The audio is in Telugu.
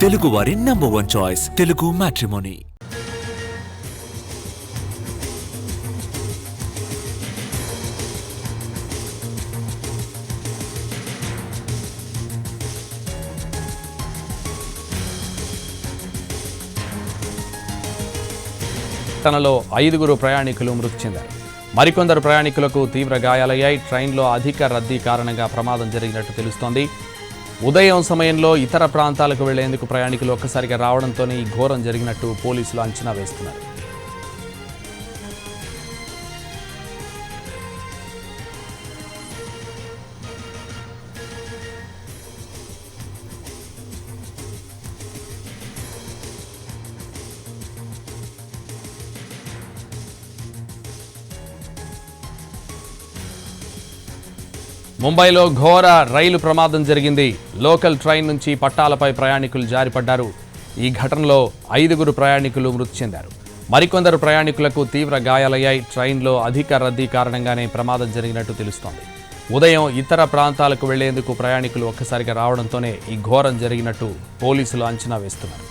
తెలుగు వారి #1 చాయిస్ తెలుగు మ్యాట్రిమోనీ. తనలో 5 ప్రయాణికులు మృతి చెందారు. మరికొందరు ప్రయాణికులకు తీవ్ర గాయాలయ్యాయి. ట్రైన్లో అధిక రద్దీ కారణంగా ప్రమాదం జరిగినట్టు తెలుస్తోంది. ఉదయం సమయంలో ఇతర ప్రాంతాలకు వెళ్లేందుకు ప్రయాణికులు ఒక్కసారిగా రావడంతోనే ఈ ఘోరం జరిగినట్టు పోలీసులు అంచనా వేస్తున్నారు. ముంబైలో ఘోర రైలు ప్రమాదం జరిగింది. లోకల్ ట్రైన్ నుంచి పట్టాలపై ప్రయాణికులు జారిపడ్డారు. ఈ ఘటనలో 5 ప్రయాణికులు మృతి చెందారు. మరికొందరు ప్రయాణికులకు తీవ్ర గాయాలయ్యాయి. ట్రైన్లో అధిక రద్దీ కారణంగానే ప్రమాదం జరిగినట్టు తెలుస్తోంది. ఉదయం ఇతర ప్రాంతాలకు వెళ్లేందుకు ప్రయాణికులు ఒక్కసారిగా రావడంతోనే ఈ ఘోరం జరిగినట్టు పోలీసులు అంచనా వేస్తున్నారు.